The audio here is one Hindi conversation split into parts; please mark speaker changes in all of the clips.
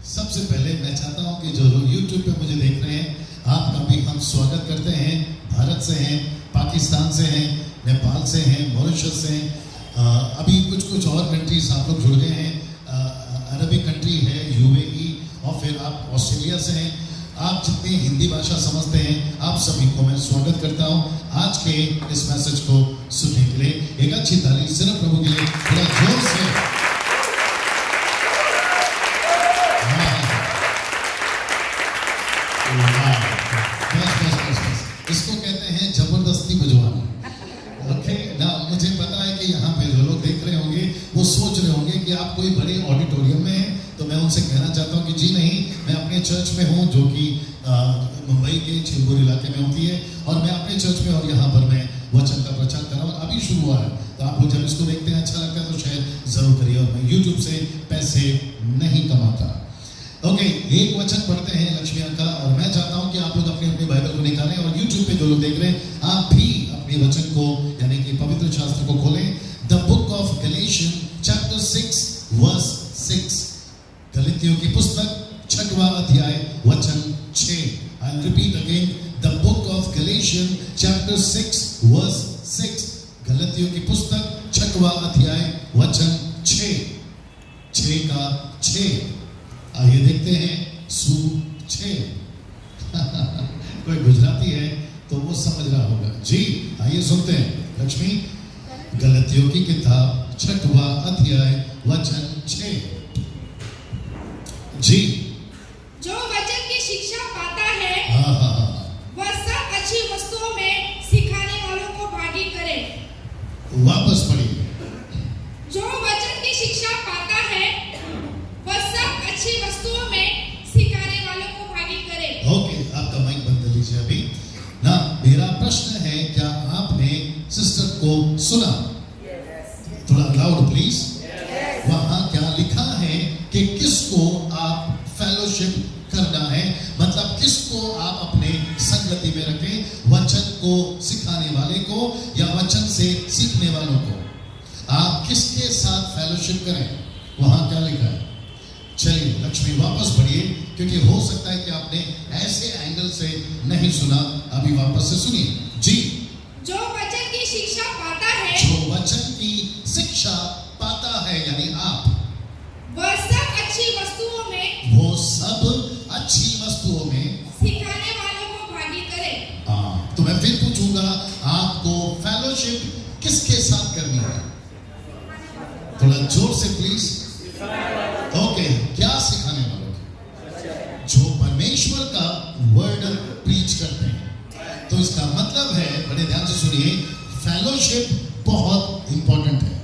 Speaker 1: सबसे पहले मैं चाहता हूं कि जो लोग YouTube पे मुझे देख रहे हैं, आपका भी हम स्वागत करते हैं। भारत से हैं, पाकिस्तान से हैं, नेपाल से हैं, मॉरिशस से हैं, अभी कुछ और कंट्रीज आप लोग जुड़ गए हैं। अरबिक कंट्री है, UAE, और फिर आप ऑस्ट्रेलिया से हैं। आप जितनी हिंदी भाषा समझते हैं, आप सभी को मैं स्वागत करता हूं आज के इस मैसेज को सुनने के लिए। एक अच्छी ताली सिर्फ प्रभु के लिए, थोड़ा जोर से। इसको कहते हैं जबरदस्ती बजवाना। ओके ना, मुझे पता है कि यहाँ पे जो लोग देख रहे होंगे वो सोच रहे होंगे कि आप कोई बड़े ऑडिटोरियम में हैं, तो मैं उनसे कहना चाहता हूँ कि जी नहीं, मैं अपने चर्च में हूँ जो कि मुंबई के चिलबुर इलाके में होती है, और मैं अपने चर्च में और यहाँ पर मैं वचन का प्रचार कर रहा हूँ। अभी शुरू हुआ है, तो आप लोग जब इसको देखते हैं अच्छा लगता है तो शेयर जरूर करिए। और मैं YouTube से पैसे नहीं कमाता। ओके, एक वचन पढ़ते हैं लक्ष्मिया का, और मैं चाहता हूं कि आप लोग अपनी अपनी बाइबल को निकालें, और YouTube पे जो लोग देख रहे हैं आप भी अपने वचन को यानी कि पवित्र शास्त्र को खोलें। The book of Galatians chapter 6 verse 6, गलातियों की पुस्तक 6वां अध्याय वचन 6। I will repeat again, the book of Galatians chapter 6 verse 6, गलातियों की पुस्तक 6वां अध्याय वचन 6 का 6। आइए देखते हैं सू 6। कोई गुजराती है तो वो समझ रहा होगा जी। आइए सुनते हैं लक्ष्मी, गलातियों की किताब 6वां अध्याय वचन 6 जी।
Speaker 2: जो वचन की शिक्षा पाता है वह सब अच्छी वस्तुओं में सिखाने वालों को भागी करे।
Speaker 1: वापस पढ़िए।
Speaker 2: जो वचन की शिक्षा पाता है वह सब अच्छी वस्तुओं में सिखाने वालों को भागी करे।
Speaker 1: ओके, आपका माइक बंद कर लीजिए अभी ना। मेरा प्रश्न है, क्या आपने सिस्टर को सुना? थोड़ा लाउड प्लीज। वहां क्या लिखा है कि किसको आप फेलोशिप करना है, मतलब किसको आप अपने संगति में रखें, वचन को सिखाने वाले को या वचन से सीखने वालों को? आप किसके साथ फेलोशिप करें, वहां क्या लिखा है? चलिए लक्ष्मी वापस पढ़िए, क्योंकि हो सकता है कि आपने ऐसे एंगल से नहीं सुना। अभी वापस से सुनिए जी।
Speaker 2: जो वचन की शिक्षा पाता है,
Speaker 1: जो वचन की शिक्षा पाता है यानी आप,
Speaker 2: वह सब अच्छी वस्तुओं में,
Speaker 1: वो सब अच्छी वस्तुओं में
Speaker 2: सिखाने वालों को भागी करे।
Speaker 1: तो मैं फिर पूछूंगा, आपको फेलोशिप किसके साथ करनी है? थोड़ा जोर से प्लीज। ओके, क्या सिखाने वालों को? जो परमेश्वर का वर्ड प्रीच करते हैं। तो इसका मतलब है, बड़े ध्यान से सुनिए, फेलोशिप बहुत इंपॉर्टेंट है।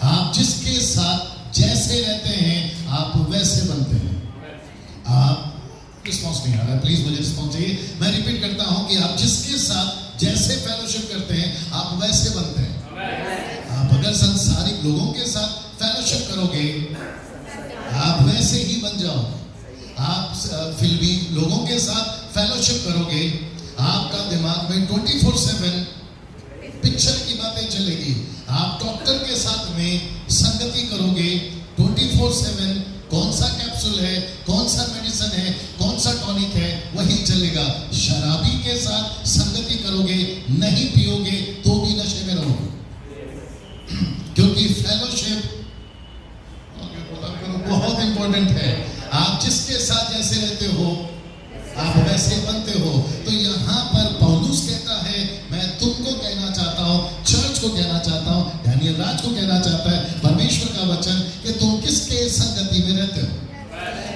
Speaker 1: आप जिसके साथ जैसे रहते हैं आप वैसे बनते हैं। आप रिस्पॉन्स नहीं आ रहा है, प्लीज मुझे रिस्पॉन्स चाहिए। मैं रिपीट करता हूं कि आप जिसके साथ जैसे फेलोशिप करते हैं आप वैसे बनते हैं। आप अगर सांसारिक लोगों के साथ फेलोशिप करोगे आप वैसे ही बन जाओगे। आप फिल्मी लोगों के साथ फेलोशिप करोगे, आपका दिमाग में 24/7 पिक्चर की बातें चलेगी। आप डॉक्टर के साथ में संगति करोगे 24/7, कौन सा कैप्सूल है, कौन सा मेडिसिन है, कौन सा टॉनिक है, वही चलेगा। शराबी के साथ संगति करोगे, नहीं पियोगे तो भी नशे में रहोगे, क्योंकि फेलोशिप बहुत इंपॉर्टेंट है। आप जिसके साथ जैसे रहते हो आप वैसे बनते हो। तो यहाँ पर पौलुस कहता है, मैं तुमको कहना चाहता हूँ, चर्च को कहना चाहता हूँ, डैनियल राज को कहना चाहता है परमेश्वर का वचन, कि तुम किसके संगति में रहते हो।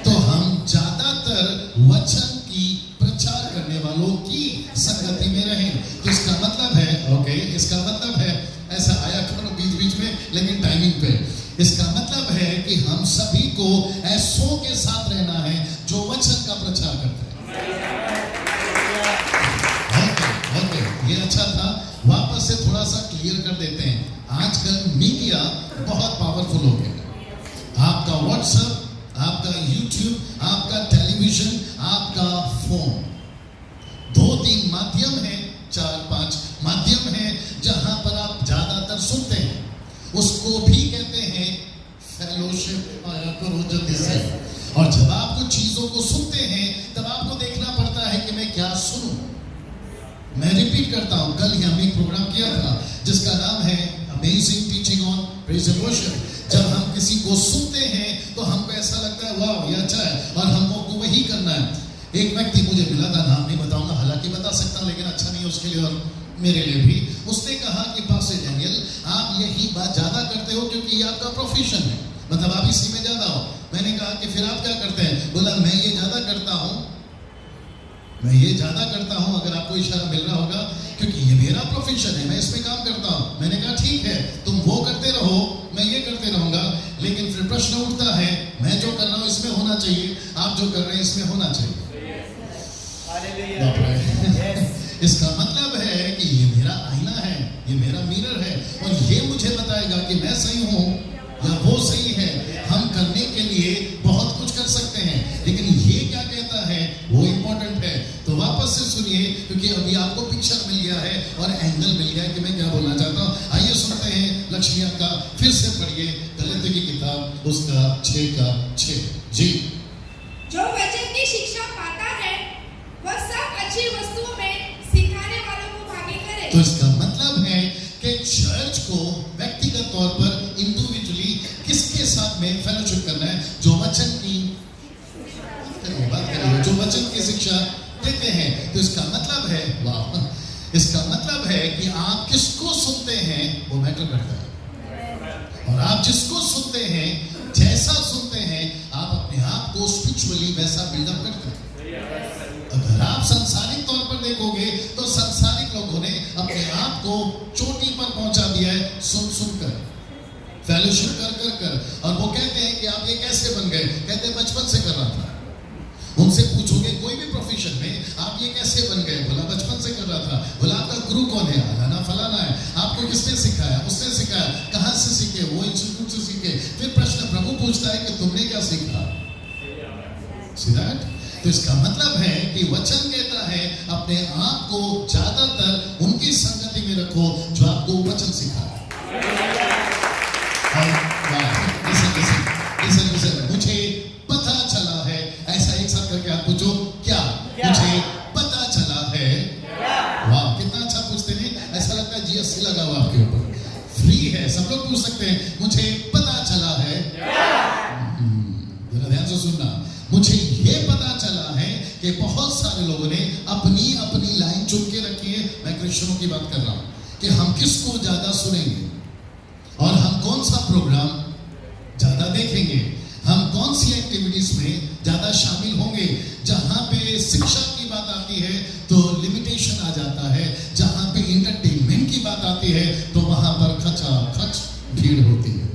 Speaker 1: तो हम ज्यादातर वचन की प्रचार करने वालों की संगति में रहें। तो इसका मतलब है, ओके, इसका मतलब है, ऐसा आया करो बीच बीच में लेकिन टाइमिंग पे, इसका मतलब है कि हम सभी को ऐसों के साथ रहना है जो वचन का प्रचार करते हैं। ओके, ये अच्छा था। वापस से थोड़ा सा क्लियर कर देते हैं। आजकल मीडिया बहुत पावरफुल हो गया। आपका व्हाट्सएप, आपका YouTube, आपका टेलीविजन, आपका फोन, 2-3 माध्यम है, 4-5 माध्यम है जहां पर आप ज्यादातर सुनते हैं। उसको भी कहते हैं फेलोशिप। आया करो जल्दी से। और जब आप कुछ करता हूँ, कल ही हमने एक प्रोग्राम किया था जिसका नाम है amazing teaching on praise and worship. जब हम किसी को सुनते हैं तो हमको ऐसा लगता है वाह ये अच्छा है और हमको वही करना है। एक व्यक्ति मुझे मिला था, नाम नहीं बताऊंगा, हालांकि बता सकता हूं लेकिन अच्छा नहीं है उसके लिए और मेरे लिए भी। उसने कहा कि पास्टर डैनियल आप यही बात ज्यादा करते हो क्योंकि ये आपका प्रोफेशन है, मतलब आप इसी में ज्यादा हो। मैंने कहा कि फिर आप क्या करते हैं? बोला मैं ये ज्यादा करता हूं, मैं ये ज्यादा करता हूं, अगर आपको इशारा मिल रहा होगा, क्योंकि ये मेरा प्रोफेशन है, मैं इसमें काम करता हूं। मैंने कहा ठीक है तुम वो करते रहो, मैं ये करते रहूंगा, लेकिन फिर प्रश्न उठता है मैं जो कर रहा हूं इसमें होना चाहिए, आप जो कर रहे हैं इसमें होना चाहिए। इसका मतलब है कि ये मेरा आईना है, ये मेरा मिरर है और ये मुझे बताएगा कि मैं सही हूं या वो सही है। हम करने के लिए बहुत कुछ कर सकते हैं, लेकिन ये क्या कहता है वो इंपॉर्टेंट है। तो वापस से सुनिए, क्योंकि अभी आपको पिक्चर मिल गया है और एंगल मिल गया है कि मैं क्या बोलना चाहता हूं। आइए सुनते हैं लक्ष्मिया का, फिर से पढ़िए गलाती की किताब उसका 6:6 जी।
Speaker 2: जो वचन की शिक्षा पाता है वह सब अच्छी वस्तुओं में सिखाने वालों को भागी करे।
Speaker 1: तो इसका मतलब है कि चर्च को व्यक्तिगत तौर पर इंडिविजुअली किसके साथ में फेलोशिप करना है? जो वचन की बात करिए, जो वचन की शिक्षा देते हैं। तो इसका मतलब है, वाह, इसका मतलब है कि आप किसको सुनते हैं वो मैटर करता है। और आप जिसको सुनते हैं, जैसा सुनते हैं, आप अपने आप को स्पिरिचुअली वैसा बिल्डअप करते हैं। अगर आप सांसारिक तौर पर देखोगे तो सांसारिक लोगों ने अपने आप को चोटी पर पहुंचा दिया है सुन कर, फेलोशिप कर। और वो कहते हैं कि आप ये कैसे बन गए? कहते हैं बचपन से कर रहा था। उनसे पूछोगे कोई भी प्रोफेशन में आप ये कैसे बन गए? बोला बचपन से कर रहा था। बोला आपका गुरु कौन है? फलाना फलाना है। आपको किसने सिखाया? उसने सिखाया। कहाँ से सीखे? वो इंस्टीट्यूट से सीखे। फिर प्रश्न प्रभु पूछता है कि तुमने क्या सीखा? सीधा। तो इसका मतलब है कि वचन कहता है अपने आप को ज्यादातर उनकी संगति में रखो जो आपको वचन सिखाए। मुझे पता चला है, ऐसा एक साथ करके आप पूछो क्या? मुझे पता चला है। वाह कितना अच्छा पूछते हैं, ऐसा लगता है जीएसटी लगा हुआ आपके ऊपर, फ्री है, सब लोग पूछ सकते हैं। मुझे पता चला है, जरा ध्यान से सुनना, मुझे ये पता चला है कि बहुत सारे लोगों ने अपनी अपनी लाइन चुन के रखी है। मैं क्रिश्चियनों की बात कर रहा हूं कि हम किसको ज्यादा सुनेंगे और हम कौन सा प्रोग्राम ज्यादा देखेंगे, हम कौन सी एक्टिविटीज में ज्यादा शामिल होंगे। जहां पे शिक्षा की बात आती है तो लिमिटेशन आ जाता है, जहां पे एंटरटेनमेंट की बात आती है तो वहां पर खचाखच भीड़ होती है।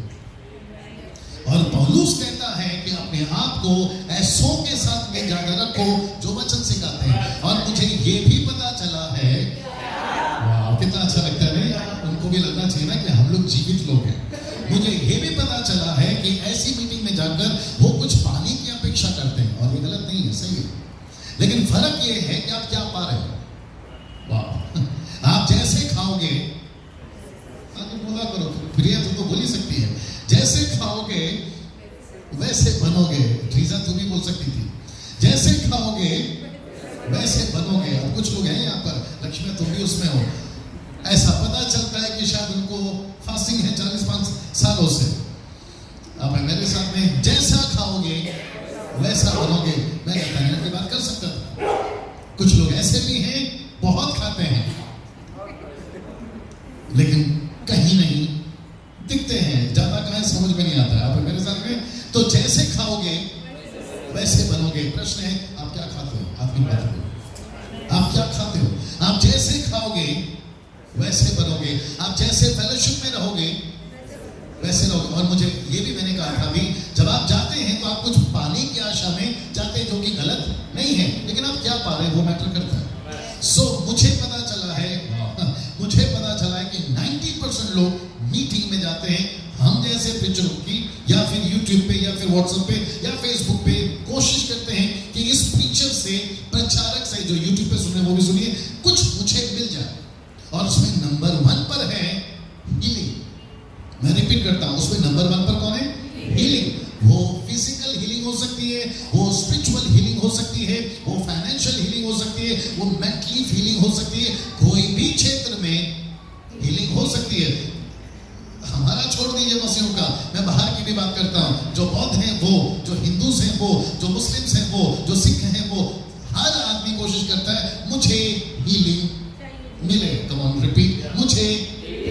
Speaker 1: और पौलुस कहता है कि अपने आप को ऐसों के साथ में ज्यादा रखो जो वचन सिखाते हैं। और मुझे ये भी पता चला है, वाह कितना अच्छा लगता है, उनको भी लगना चाहिए ना कि हम लोग जीवित लोग हैं। मुझे ये भी पता चला है कि ऐसी मीटिंग में जाकर वो कुछ पाने की अपेक्षा करते हैं, और ये गलत नहीं है, सही है, लेकिन फर्क ये है कि आप क्या पा रहे हो। वाह आप जैसे खाओगे, आगे बोला करो, प्रिया तो बोल ही सकती है, जैसे खाओगे वैसे बनोगे। ट्रीजा तू भी बोल सकती थी, जैसे खाओगे वैसे बनोगे। अब कुछ लोग हैं यहाँ पर, लक्ष्मी तुम भी उसमें हो, ऐसा पता चलता है कि शायद उनको फास्टिंग है 45 सालों से। अब मेरे साथ में जैसा खाओगे वैसा बनोगे। मैं की बात कर सकता था। कुछ लोग ऐसे भी हैं बहुत खाते हैं लेकिन कहीं नहीं दिखते हैं, ज्यादा कहीं समझ में नहीं आता है। आप मेरे साथ में, तो जैसे खाओगे वैसे बनोगे। प्रश्न है आप क्या खाते हो? आप भी बात करो, आप क्या खाते हो? आप जैसे खाओगे वैसे बनोगे, आप जैसे फेलोशिप में रहोगे वैसे रहोगे। और मुझे ये भी मैंने कहा था अभी, जब आप जाते हैं तो आप कुछ पाने की आशा में जाते हैं जो कि गलत नहीं है, लेकिन आप क्या पा रहे हैं वो मैटर करता है। सो मुझे पता चला है कि 90% लोग मीटिंग में जाते हैं हम जैसे पिक्चरों की, या फिर यूट्यूब पे या फिर व्हाट्सएप पे या फेसबुक पे कोशिश करते हैं कि इस पिक्चर से, प्रचारक से, जो यूट्यूब पे सुन रहे वो भी सुनिए, कुछ मुझे मिल जाए। और उसमें नंबर 1 पर है हीलिंग। मैं रिपीट करता हूं, उसमें नंबर 1 पर कौन है? हीलिंग। वो फिजिकल हीलिंग हो सकती है, वो स्पिरिचुअल हीलिंग हो सकती है, वो फाइनेंशियल हीलिंग हो सकती है, है, वो मेंटली हीलिंग हो सकती है, कोई भी क्षेत्र में हीलिंग हो सकती है। हमारा छोड़ दीजिए मसीहों का, मैं बाहर की भी बात करता हूं। जो बौद्ध हैं वो, जो हिंदूस हैं वो, जो मुस्लिम्स हैं वो, जो सिख हैं वो, हर आदमी कोशिश करता है मुझे हीलिंग मिले। कम ऑन रिपीट, मुझे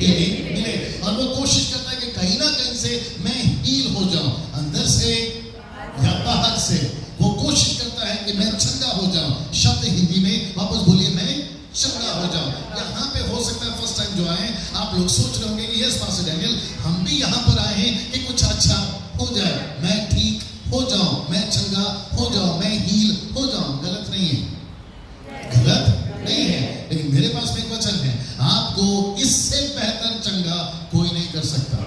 Speaker 1: हीलिंग मिले। और वो कोशिश करता है कि कहीं ना कहीं से मैं हील हो जाऊं, अंदर से या बाहर से। वो कोशिश करता है कि मैं चंगा हो जाऊं। शब्द हिंदी में वापस बोलिए, मैं चंगा हो जाऊं। यहाँ पे हो सकता है फर्स्ट टाइम जो आए आप लोग सोच रहे होंगे कि यस पास्टर डैनियल, हम भी यहाँ पर आए हैं कि कुछ अच्छा हो जाए, मैं ठीक हो जाऊं, मैं चंगा हो जाऊं, मैं हील हो जाऊं। गलत नहीं है, गलत नहीं है, लेकिन मेरे पास में एक वचन है, आपको इससे बेहतर चंगा कोई नहीं कर सकता।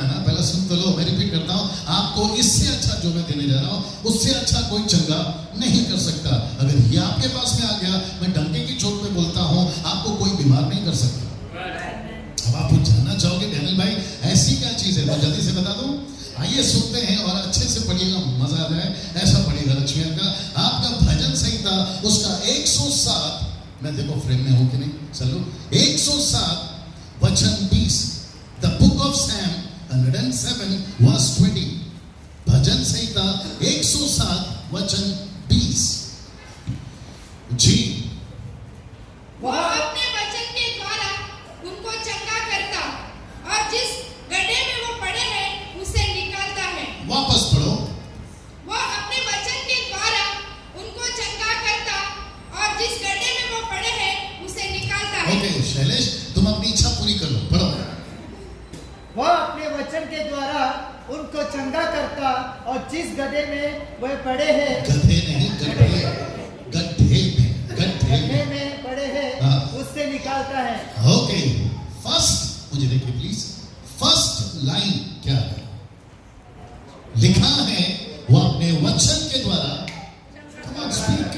Speaker 1: ना पहले सुन तो लो, मैं रिपीट करता हूं, आपको इससे अच्छा जो मैं देने जा रहा हूं, उससे अच्छा कोई चंगा नहीं कर सकता। अगर ये आपके पास में आ गया, मैं डंके की चोट पे बोलता हूं, आपको कोई बीमार नहीं कर सकता। अब आप जानना चाहोगे डैनियल भाई ऐसी क्या चीज है, तो जल्दी से बता दूं। आइए सुनते हैं और अच्छे से पढ़िएगा, मजा आ जाए ऐसा पढ़िएगा। लक्ष्मी का आपका भजन संहिता उसका 107, मैं देखो फ्रेम में हूं कि नहीं, चलो 107 वचन 20, the book of psalm 107 verse 20, भजन संहिता 107 वचन 20। जी,
Speaker 2: वह अपने वचन के द्वारा उनको चंगा करता और जिस गड्ढे में वो पड़े हैं उसे निकालता है।
Speaker 1: वापस पढ़ो।
Speaker 2: वह अपने वचन के द्वारा उनको चंगा करता और जिस गड्ढे में वो पड़े हैं उसे निकालता है।
Speaker 1: ओके शैलेश, तुम अपनी इच्छा पूरी कर लो, पढ़ो।
Speaker 3: वह अपने वचन के द्वारा उनको चंगा करता और जिस गड्ढे में वह पड़े हैं,
Speaker 1: गधे नहीं, गड्ढे,
Speaker 3: गड्ढे में पड़े हैं उससे निकालता है।
Speaker 1: ओके, फर्स्ट मुझे देखिए प्लीज, फर्स्ट लाइन क्या है? लिखा है वो अपने वचन के द्वारा, come on speak,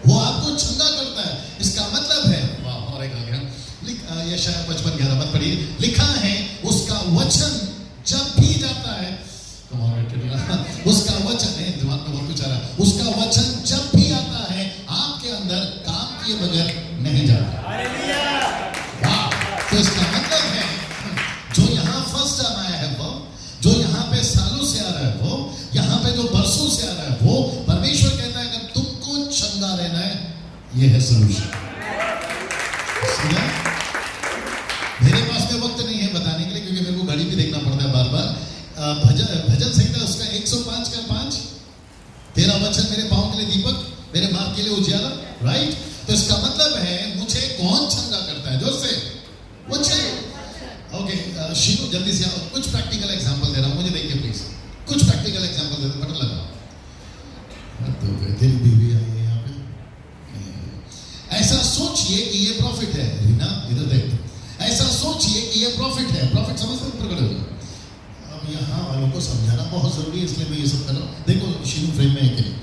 Speaker 1: वो आपको चंगा करता है। इसका मतलब है, वाह और एक आ गया, ये शायद 55-11 मत पढ़िए, लिखा है उसका वचन जब भी जाता है, उसका वचन है, दिमाग में बहुत कुछ आ रहा है, उसका वचन जब भी आता है आपके अंदर काम किए बगैर नहीं जाता। वाह, तो इसका मतलब है जो यहाँ फर्स्ट टाइम आया है वो, जो यहाँ पे सालों से आ रहा है वो, यहाँ पे जो बरसों से आ रहा है वो, परमेश्वर कहता है अगर तुमको चंगा रहना है, ये है सोल्यूशन। मेरे पास में वक्त नहीं है बताने के लिए, क्योंकि मेरे को घड़ी भी देखना पड़ता है बार बार। भजन संहिता उसका 105 का 5, तेरा वचन मेरे पांव के लिए दीपक, मेरे मार्ग के लिए उजियाला, राइट? तो इसका मतलब है मुझे कौन चंगा करता है? जोर से वचन। ओके शीनू जल्दी से आओ, कुछ प्रैक्टिकल एग्जांपल दे रहा हूं, मुझे देखिए प्लीज, कुछ प्रैक्टिकल एग्जांपल दे दो, बटन लगाओ। तो तेरी बीवी आई है यहाँ पे, ऐसा सोचिए कि ये प्रॉफिट है, रीना इधर देख, ऐसा सोचिए कि ये प्रॉफिट है, प्रॉफिट समझते हो? प्रकट हो। अब यहाँ वालों को समझाना बहुत जरूरी है, इसलिए मैं ये सब कर रहा हूँ। देखो शीनू फ्रेम में है कि नहीं,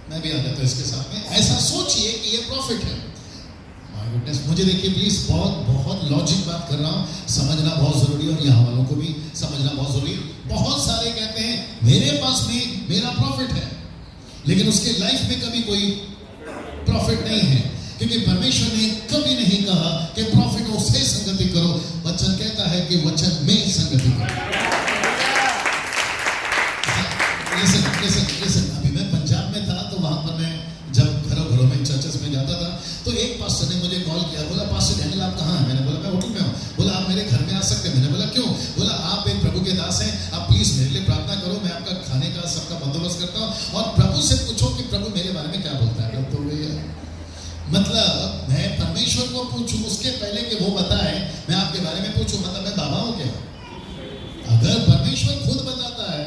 Speaker 1: मैं भी आ जाता हूँ इसके साथ में। ऐसा सोचिए कि ये प्रॉफिट है। माय गुडनेस, मुझे देखिए प्लीज, बहुत लॉजिक बात कर रहा हूँ, समझना बहुत जरूरी है और यहाँ वालों को भी समझना बहुत जरूरी है। बहुत सारे कहते हैं मेरे पास में मेरा प्रॉफिट है, लेकिन उसके लाइफ में कभी कोई प्रॉफिट नहीं है, क्योंकि परमेश्वर ने कभी नहीं कहा कि प्रॉफिटों से संगति करो। वचन कहता है कि वचन में संगति करो। लिसन, अभी मैं पंजाब में था, तो वहां पर मैं जब घरों में चर्चेस में जाता था, तो एक पास्टर ने मुझे कॉल किया, बोला पास्टर डैनियल आप कहाँ हैं? मैंने बोला मैं होटल में हूँ। बोला आप मेरे घर में आ सकते हैं? मैंने बोला क्यों? बोला आप एक प्रभु के दास हैं, आप प्लीज मेरे लिए प्रार्थना करो, मैं आपका खाने का सबका बंदोबस्त करता हूँ, और प्रभु से पूछो कि प्रभु मेरे बारे में क्या बोलता है। तो मतलब मैं परमेश्वर को पूछूं उसके पहले कि वो बताए, मैं आपके बारे में पूछूं, मतलब मैं बाबा हूं क्या? अगर परमेश्वर खुद बताता है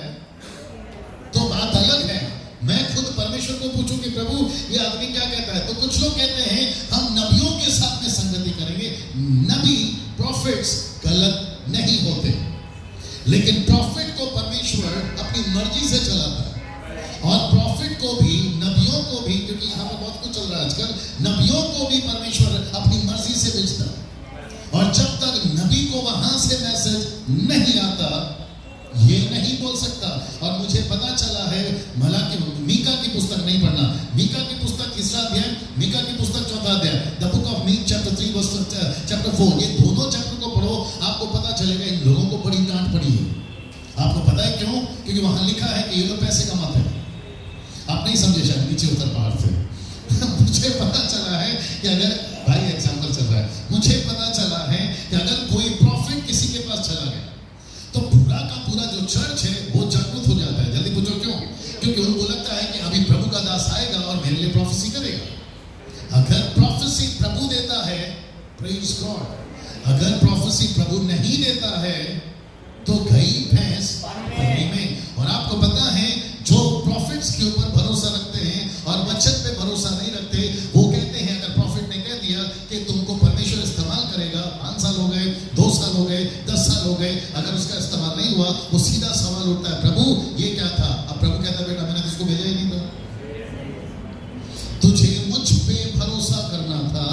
Speaker 1: तो बात अलग है। मैं खुद परमेश्वर को पूछूं कि प्रभु ये आदमी क्या कहता है। तो कुछ लोग कहते हैं हम नबियों के साथ में संगति करेंगे। नबी, प्रॉफिट्स गलत नहीं होते, लेकिन प्रॉफिट को परमेश्वर अपनी मर्जी से चलाता है, और प्रॉफिट को भी, नबियों को भी, क्योंकि यहाँ पर बहुत कुछ चल रहा है आजकल, नबियों को भी परमेश्वर अपनी मर्जी से भेजता है। और जब तक नबी को वहां से मैसेज नहीं आता, ये नहीं बोल सकता। और मुझे पता चला है मीका की पुस्तक नहीं पढ़ना, मीका की पुस्तक 3रा अध्याय, मीका की पुस्तक 4था अध्याय, the book of Micah chapter 3 verse chapter 4, ये दोनों चैप्टर को पढ़ो, आपको पता चलेगा इन लोगों को बड़ी डांट पड़ी है। आपको पता है क्यों? क्योंकि वहां लिखा है कि ये लोग पैसे कमाते हैं। आप नहीं समझे शायद, नीचे उतर पहाड़ से मुझे पता चला है कि अगर भाई एग्जाम्पल चल रहा है, मुझे पता चला है कि अगर कोई प्रॉफिट किसी के पास चला गया तो पूरा का पूरा जो चर्च है वो जागरूक हो जाता है। जल्दी पूछो क्यों? क्योंकि उनको लगता है कि अभी प्रभु का दास आएगा और मेरे लिए प्रोफेसी करेगा। अगर प्रोफेसी प्रभु देता है, प्रेज गॉड। अगर प्रोफेसी प्रभु नहीं देता है तो गई भैंस पानी में। और आपको पता है जो प्रॉफिट्स के ऊपर भरोसा रखते हैं और वचन पे भरोसा नहीं रखते, वो कहते हैं अगर प्रॉफिट ने कह दिया कि तुमको परमेश्वर इस्तेमाल करेगा, 5 साल हो गए, 2 साल हो गए, 10 साल हो गए, अगर उसका इस्तेमाल नहीं हुआ, वो सीधा सवाल उठता है, प्रभु ये क्या था? अब प्रभु कहता है, बेटा मैंने तो इसको भेजा ही नहीं था, तुझे मुझ पे भरोसा करना था,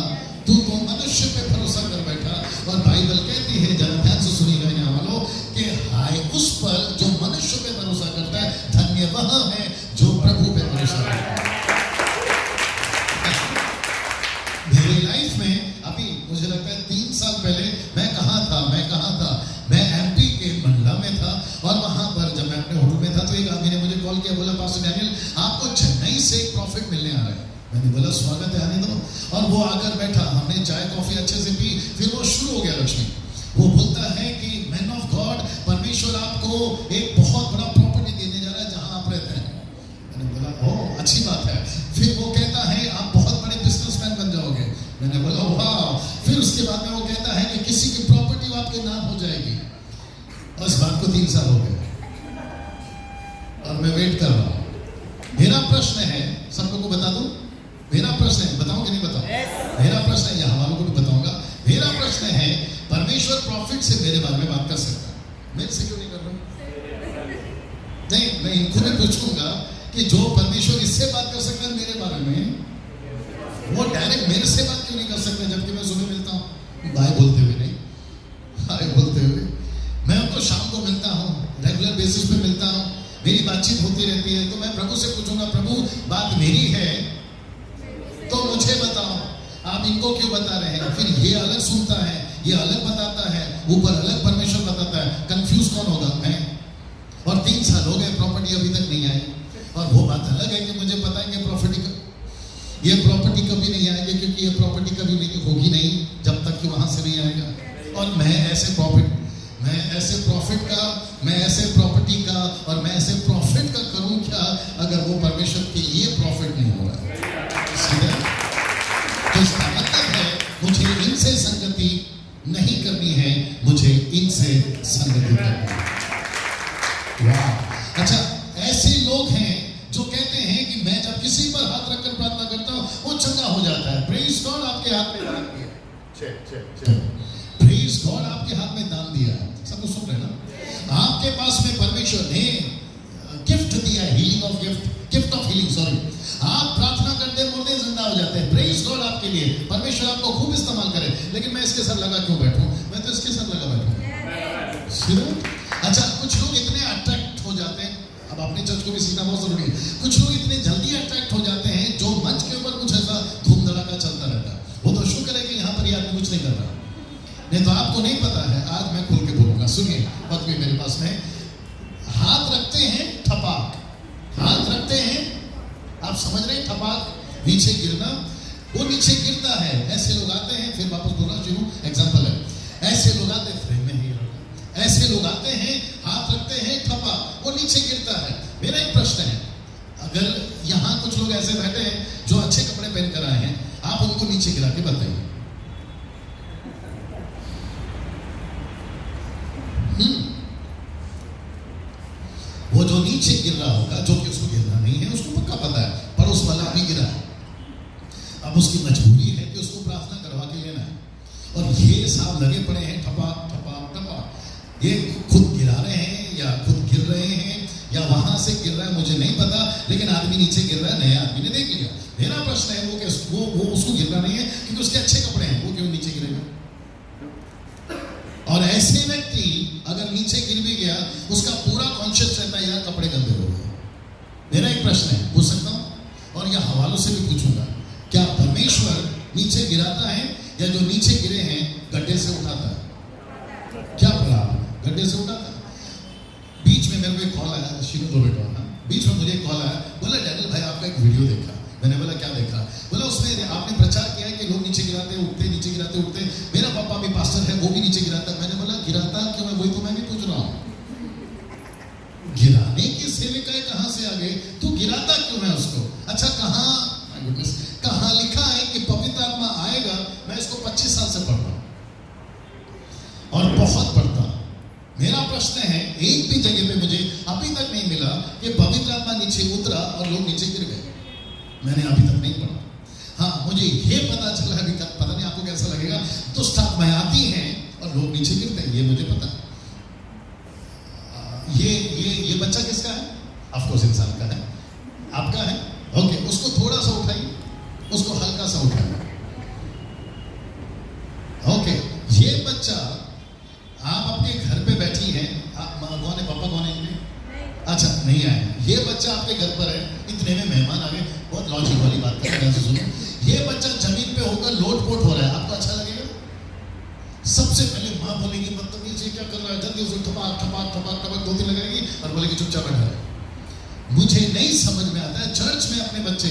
Speaker 1: तू तो मनुष्य पे भरोसा कर बैठा। और बाइबल कहती है, जरा ध्यान से सुनिएगा यहाँ वालों, कि हाय उस पर जो मनुष्य पे भरोसा करता है, धन्य वह है जो प्रभु पे भरोसा करता है। मेरी लाइफ में अभी मुझे लगता है 3 साल पहले मैं कहाँ था, मैं एमपी के मंडला में था, और वहां पर जब मैं अपने होटल में था तो एक आदमी ने मुझे कॉल किया, बोला पास्टर डैनियल आपको चेन्नई से एक प्रॉफिट मिलने आ रहा है। मैंने बोला स्वागत है, आने दो। और वो आकर बैठा, हमने चाय कॉफी अच्छे से पी, फिर वो शुरू हो गया लक्ष्मी। वो बोलता है कि मैन ऑफ गॉड, परमेश्वर आपको एक बहुत बड़ा प्रॉपर्टी देने जा रहा है जहां आप रहते हैं। मैंने बोला ओह अच्छी बात है। फिर वो कहता है आप बहुत बड़े बिजनेसमैन बन जाओगे। मैंने बोला वाह। फिर उसके बाद में वो कहता है कि किसी की प्रॉपर्टी आपके नाम हो जाएगी। और इस बात को 3 साल हो गए और मैं वेट कर रहा हूं। मेरा प्रश्न है, सब लोगों को बता दूं, मेरा प्रश्न है, बताऊं कि नहीं बताऊं? मेरा प्रश्न है, यहाँ वालों को भी बताऊंगा। मेरा प्रश्न है, परमेश्वर प्रॉफिट से मेरे बारे में बात कर सकता है, मेरे से क्यों नहीं कर रहा? नहीं, मैं इनको भी पूछूंगा कि जो परमेश्वर इससे बात कर सकता है मेरे बारे में, वो डायरेक्ट मेरे से बात क्यों नहीं कर सकते? जबकि मैं सुबह मिलता हूँ, बाय बोलते हुए नहीं, हाय बोलते हुए। मैं उनको शाम को मिलता हूँ, रेगुलर बेसिस पे मिलता हूँ, मेरी बातचीत होती रहती है। तो मैं प्रभु से पूछूंगा, प्रभु बात मेरी है तो मुझे बताओ, आप इनको क्यों बता रहे हैं? फिर ये अलग सुनता है, ये अलग बताता है, ऊपर अलग परमेश्वर बताता है, कंफ्यूज कौन होगा? मैं। और 3 साल हो गए, प्रॉपर्टी अभी तक नहीं आई। और वो बात अलग है कि मुझे पता है कि ये प्रॉपर्टी कभी नहीं आएगी, क्योंकि ये प्रॉपर्टी कभी नहीं होगी नहीं जब तक कि वहां से नहीं आएगा। और मैं ऐसे प्रॉफिट का और मैं ऐसे प्रॉफिट का करूं क्या अगर वो परमेश्वर के लिए प्रॉफिट नहीं हो रहा है? तो इसका मतलब है मुझे इनसे संगति नहीं करनी है, मुझे इनसे संगति करनी है। वाह। अच्छा, ऐसे लोग हैं जो कहते हैं कि मैं जब किसी पर हाथ रखकर प्रार्थना करता हूं वो चंगा हो जाता है। प्रेज गॉड, आपके हाथ में दान दिया। प्रेज गॉड, आपके हाथ में दान दिया है। सब कुछ सुन रहे ना? आपके पास में परमेश्वर ने गिफ्ट दिया, healing of gift of healing, sorry. आप प्रार्थना करते मुर्दे जिंदा हो जाते हैं। प्रेज गॉड आपके लिए, परमेश्वर आपको खूब इस्तेमाल करे। लेकिन मैं इसके साथ लगा क्यों बैठूं? मैं तो इसके साथ लगा बैठूं। अच्छा, कुछ लोग इतने अट्रैक्ट हो जाते हैं, अब अपने चर्च को भी सीखना बहुत जरूरी है। कुछ लोग इतने जल्दी अट्रैक्ट हो जाते हैं जो मंच के ऊपर कुछ ऐसा धूम धड़ाका चलता रहता है। वो तो शुक्र है कि यहाँ पर ये आदमी कुछ नहीं कर रहा, नहीं तो आपको नहीं पता है। आज मैं खुल के बोलूंगा, सुनिए। वक्त भी मेरे पास में, हाथ रखते हैं ठपाक, हाथ रखते हैं, आप समझ रहे हैं, ठपाक, नीचे गिरना, वो नीचे गिरता है। ऐसे लोग आते हैं, फिर वापस बोलना शुरू, एग्जाम्पल है, ऐसे लोग आते हैं, फ्रेम में ही ऐसे लोग आते हैं, हाथ रखते हैं, ठपा, वो नीचे गिरता है। मेरा एक प्रश्न है, अगर यहाँ कुछ लोग ऐसे बैठे हैं जो अच्छे कपड़े पहन कर आए हैं, आप उनको नीचे गिरा के बताइए। वो जो नीचे गिर रहा होगा, जो कि उसको गिरना नहीं है, उसको पक्का पता है, पड़ोस वाला भी गिरा है। अब उसकी मजबूरी है कि उसको प्रार्थना करवा के लेना है, और ये साहब लगे पड़े हैं, ठपा ठपा ठपा। ये खुद गिरा रहे हैं या खुद गिर रहे हैं या वहां से गिर रहा है, मुझे नहीं पता, लेकिन आदमी नीचे गिर रहा है, नया आदमी ने देख लिया। मेरा प्रश्न है, वो उसको गिरना नहीं है क्योंकि उसके अच्छे कपड़े हैं, वो क्यों नीचे गिरेगा? और ऐसे व्यक्ति अगर नीचे गिर भी गया, उसका पूरा कॉन्शियस रहता है यार कपड़े गंदे हो गए। मेरा एक प्रश्न है, पूछ सकता हूं? या हवालों से भी पूछूंगा, क्या परमेश्वर नीचे गिराता है या जो नीचे गिरे हैं गड्ढे से उठाता है? क्या बोला आपने? गड्ढे से उठाता है। बीच में मेरे को एक कॉल आया, शीनू दो बेटा ना, बीच में मुझे एक कॉल आया, बोला डैनियल भाई आपका एक वीडियो देखा। मैंने बोला क्या देखा? बोला उसमें आपने प्रचार किया है कि लोग नीचे गिराते उठते, नीचे गिराते उठते। मेरा पापा भी पास्टर है, वो भी नीचे गिराता। मैंने बोला गिराता क्यों है? वही तो मैं भी पूछ रहा हूँ। गिराने की सेविकाएं कहां से आ गई? तो गिराता क्यों है उसको? अच्छा कहां लिखा है कि पवित्र आत्मा आएगा? मैं इसको 25 साल से पढ़ रहा हूं और बहुत पढ़ता हूं। मेरा प्रश्न है, एक भी जगह पे मुझे अभी तक नहीं मिला कि पवित्र आत्मा नीचे उतरा और लोग नीचे गिर गए। मैंने अभी तक नहीं पढ़ा। हाँ, मुझे ये पता चला, अभी तक पता नहीं आपको कैसा लगेगा, दुष्ट आत्माएं आती हैं और लोग नीचे गिरते हैं, ये मुझे पता। ये बच्चा किसका है? ऑफ कोर्स इंसान का है। आपका है? ओके, उसको थोड़ा सा उठाइए, उसको हल्का सा उठाइए। ओके, ये बच्चा, आप अपने घर पे बैठी हैं, आप कौन है? पापा कौन है इनके? अच्छा, नहीं आए। ये बच्चा आपके घर पर है, इतने में मेहमान आ गए। बहुत लॉजिक वाली बात है, सुनो। ये बच्चा जमीन पे होकर लोटपोट हो रहा है, आपको अच्छा लगेगा? सबसे पहले माँ बोलेगी मतलब ये क्या कर रहा है, जल्दी उसे ठपाक ठपाक ठपाक ठपाक 2-3 लगाएगी और बोलेगी चुपचाप बैठा है। मुझे नहीं समझ में आता है, चर्च में अपने बच्चे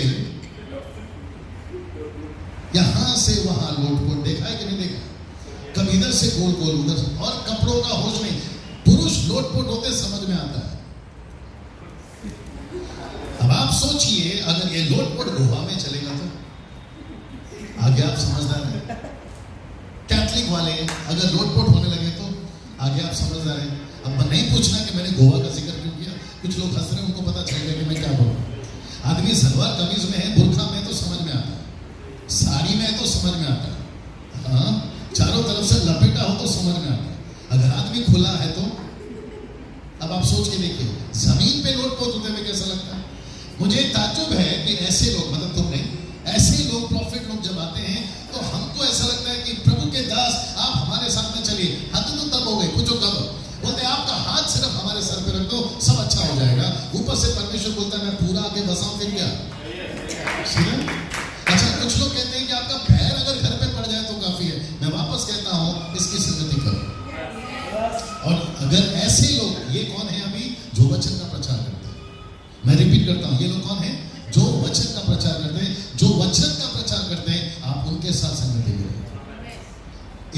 Speaker 1: यहां से वहां लोटपोट देखा है कि नहीं देखा? कभी इधर से गोल गोल उधर से, और कपड़ों का होश नहीं। पुरुष लोटपोट होते समझ में आता है। अब आप सोचिए, अगर ये लोटपोट गोवा में चलेगा तो आगे आप समझदार हैं। कैथलिक वाले अगर लोटपोट होने लगे तो आगे आप समझदार हैं। अब नहीं पूछना कि मैंने गोवा का जिक्र क्यों किया, कुछ लोग हंस रहे हैं, उनको पता चलेगा कि मैं क्या बोलूं। आदमी सलवार कमीज में है, बुर्खा में तो समझ में आता है, साड़ी में तो समझ में आता है, हाँ, चारों तरफ से लपेटा हो तो समझ में आता है। अगर आदमी खुला है तो अब आप सोच के देखिए, जमीन पे लोटपोट होते हुए कैसा लगता है? मुझे ताज्जुब है कि ऐसे लोग, मतलब तुम नहीं, ऐसे लोग प्रॉफिट लोग जब आते हैं तो हमको ऐसा लगता है कि प्रभु के दास आप हमारे साथ में चलिए। हद तो तब हो गई, कुछ कर दो। बोलते आपका हाथ सिर्फ हमारे सर पे रख दो, सब अच्छा हो जाएगा। ऊपर से परमेश्वर बोलता है मैं पूरा आगे बसाऊं, फिर क्या? अच्छा, कुछ लोग कहते हैं कि आपका पैर अगर घर पे पड़ जाए तो काफी है। मैं वापस कहता हूं, इसकी संगति करो। और अगर ऐसे लोग, ये कौन है अभी जो वचन का प्रचार करते हैं? मैं रिपीट करता हूं, ये लोग कौन है जो वचन का प्रचार करते हैं? जो वचन का प्रचार करते हैं, आप उनके साथ संगति करें।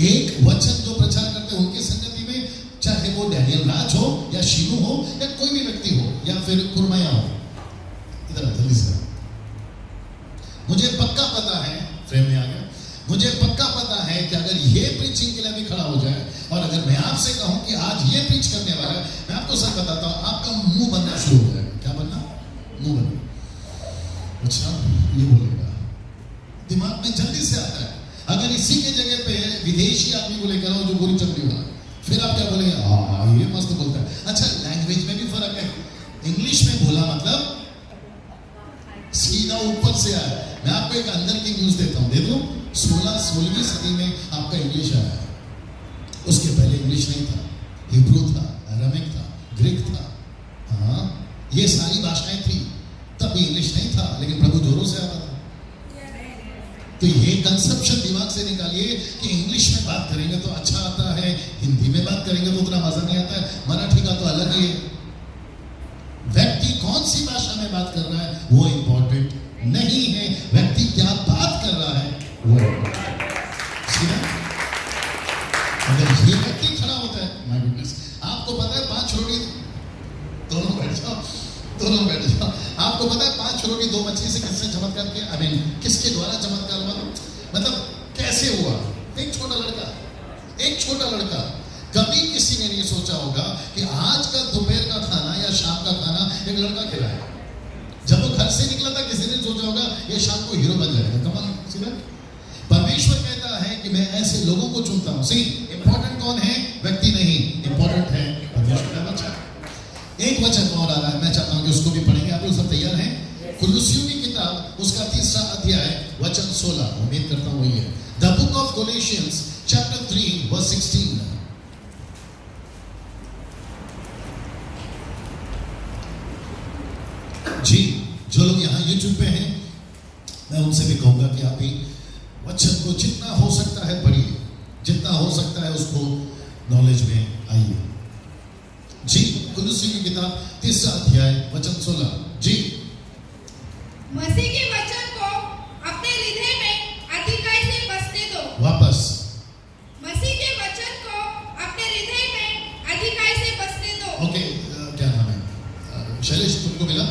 Speaker 1: एक वचन जो प्रचार करते हैं उनकी संगति में, चाहे वो डैनियल राज हो या शीनू हो या कोई भी व्यक्ति हो या फिर कुरमया हो। इधर जल्दी से, मुझे पक्का पता है, फ्रेम में आ गया, मुझे पक्का पता है कि अगर ये प्रीचिंग के लिए भी खड़ा हो जाए और अगर मैं आपसे कहूं कि आज ये प्रीच करने वाला है, मैं आपको सच बताता हूं, आपका मुंह बनना शुरू हो जाएगा। क्या बनना? मुंह बनना। अच्छा, ये बोलेगा, दिमाग में जल्दी से आता है। अगर इसी के जगह पे विदेशी आदमी को लेकर आओ जो गोरी चमड़ी वाला, फिर आप क्या बोलेंगे? हाँ, ये मस्त बोलता है। अच्छा, लैंग्वेज में भी फर्क है। इंग्लिश में बोला मतलब सीधा ऊपर से आया। मैं आपको एक अंदर की न्यूज देता हूं, दे दो। 16वीं सदी में आपका इंग्लिश आया है। उसके पहले इंग्लिश नहीं था, हिब्रू था, अरामिक था, ग्रीक था, हाँ, ये सारी भाषाएं थी। तब इंग्लिश नहीं था, लेकिन प्रभु जोरों से आता था। तो ये कंसेप्शन दिमाग से निकालिए कि इंग्लिश में बात करेंगे तो अच्छा आता है, हिंदी में बात करेंगे तो उतना मजा नहीं आता है, मराठी का तो अलग ही है। व्यक्ति कौन सी भाषा में बात कर रहा है वो इंपॉर्टेंट नहीं है, व्यक्ति क्या बात कर रहा है वो सीधा। अगर ये व्यक्ति खड़ा होता है, माय गुडनेस, आपको पता है 5 रोटी, दोनों बैठ जाओ, दोनों बैठ जाओ। आपको पता है 5 रोटी 2 मछली से किसने चमत्कार किया? आई मीन किसके द्वारा चमत्कार हुआ? मतलब कैसे हुआ? एक छोटा लड़का। कभी किसी ने नहीं सोचा होगा कि आज का दोपहर का खाना या शाम का खाना एक लड़का खिलाए। जब वो घर से निकला था, किसी ने सोचा होगा ये शाम को हीरो बन जाएगा। कमाल, सीधा। परमेश्वर कहता है कि मैं ऐसे लोगों को चुनता हूं। सी, इंपॉर्टेंट कौन है? व्यक्ति नहीं, इंपॉर्टेंट है परमेश्वर का वचन। एक वचन और आ रहा है, मैं चाहता हूं कि उसको भी पढ़ेंगे। आप लोग सब तैयार हैं? कुलुसियों की किताब, उसका 3रा अध्याय, वचन 16। उम्मीद करता हूं वही है। The book of Colossians chapter 3 verse 16। जी, जो लोग यहाँ YouTube पे हैं, मैं उनसे भी कहूंगा कि आप भी वचन को जितना हो सकता है पढ़िए, जितना हो सकता है उसको नॉलेज में आइए। जी, कुलुस्सी की किताब 3 अध्याय वचन 16। जी,
Speaker 2: मसीह के वचन को अपने हृदय में अधिकाई से बसने दो।
Speaker 1: वापस।
Speaker 2: मसीह के वचन को अपने हृदय में अधिकाई से बसने दो।
Speaker 1: ओके, क्या नाम है? शैलेश, तुमको मिला?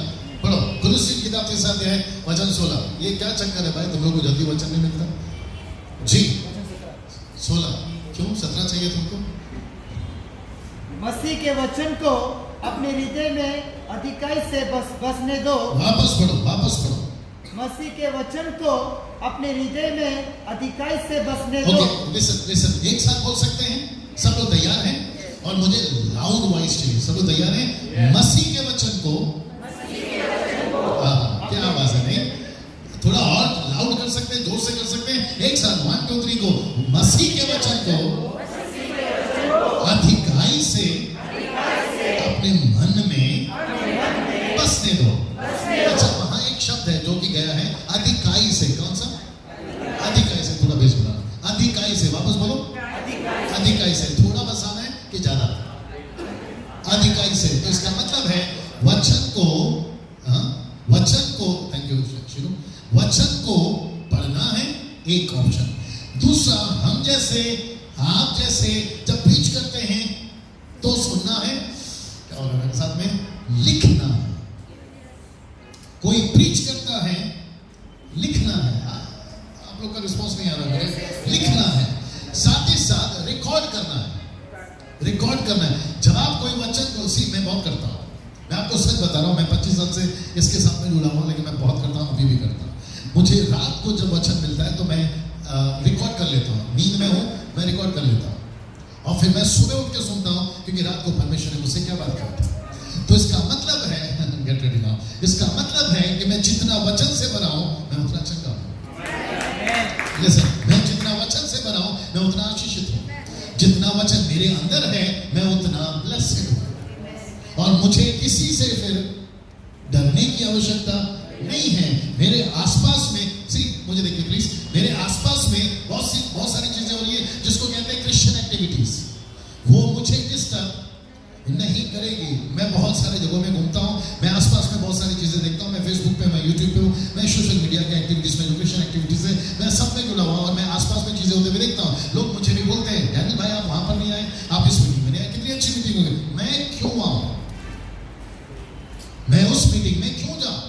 Speaker 1: पढ़ो कुलुस्सी की किताब 3 अध्याय वचन 16। ये क्या चक्कर है भाई, तुम लोगों को जल्दी वचन नहीं मिलता? जी, 16 क्यों? 17 चाहिए तुमको?
Speaker 3: मसीह के वचन को अपने हृदय में अधिकाई से बसने दो।
Speaker 1: वापस पढ़ो, वापस पढ़ो।
Speaker 3: मसीह के वचन को अपने हृदय में अधिकाई से बसने दो।
Speaker 1: ओके, लिसन लिसन, एक साथ बोल सकते हैं? सब लोग तैयार हैं? और मुझे लाउड वॉइस चाहिए। सब लोग तैयार हैं? मसीह के वचन को, क्या आवाज है? नहीं, थोड़ा और लाउड कर सकते हैं, जोर से कर सकते हैं। एक साथ 1 2 3 को। मसीह के वचन को अधिकाई से अपने मन में बसने दो। अच्छा, वहां एक शब्द है जो कि गया है अधिकाई से। कौन सा? अधिकाई से। थोड़ा बेस बुलाना। अधिकाई से, वापस बोलो। अधिकाई से। थोड़ा बसाना है कि ज्यादा? अधिकाई से। तो इसका मतलब है वचन को, वचन को, थैंक यू शिरू, वचन को पढ़ना है, एक ऑप्शन। दूसरा, हम जैसे, आप जैसे जब प्रीच करते हैं तो सुनना है, क्या होगा मेरे साथ में? लिखना है। कोई प्रीच करता है, लिखना है। आप लोग का रिस्पॉन्स नहीं आ रहा है। लिखना है, साथ ही साथ रिकॉर्ड करना है। रिकॉर्ड करना है। जब आप कोई वचन को, मैं बहुत करता हूँ, मैं आपको सच बता रहा हूँ, मैं 25 साल से इसके साथ में जुड़ा हूँ, लेकिन मैं बहुत करता हूँ, अभी भी करता हूँ। मुझे रात को जब वचन मिलता है तो मैं रिकॉर्ड कर लेता हूँ। नींद में हूँ, मैं रिकॉर्ड कर लेता हूँ, और फिर मैं सुबह उठ के सुनता हूँ, क्योंकि रात को परमेश्वर ने मुझसे क्या बात करता है। तो इसका मतलब है गेट रेडी नाउ, इसका मतलब है कि मैं जितना वचन से भरा हूँ, मैं उतना चंगा हूँ। लिसन, मैं जितना वचन से भरा हूँ, मैं उतना आशीषित हूँ। जितना वचन मेरे अंदर है, मैं उतना ब्लेस्ड हूँ। और मुझे किसी से फिर डरने की आवश्यकता नहीं है। मेरे आसपास में, मुझे देखिए प्लीज, मेरे आसपास में बहुत सारी चीजें हो रही है जिसको कहते हैं क्रिश्चियन एक्टिविटीज। वो मुझे डिस्टर्ब नहीं करेगी। मैं बहुत सारे जगहों में घूमता हूँ, मैं आसपास में बहुत सारी चीजें देखता हूँ। मैं फेसबुक पे, मैं यूट्यूब पे हूँ, मैं सोशल मीडिया के एक्टिविटीज में, जो क्रिश्चियन एक्टिविटीज है, मैं सब में जुड़ा हुआ, और मैं आसपास में चीजें होते हुए देखता हूँ। लोग मुझे भी बोलते हैं, डैनियल भाई आप वहां पर नहीं आए, आप इस मीटिंग में नहीं आए, कितनी अच्छी मीटिंग होगी। मैं क्यों आऊं? मैं उस मीटिंग में क्यों जाऊं?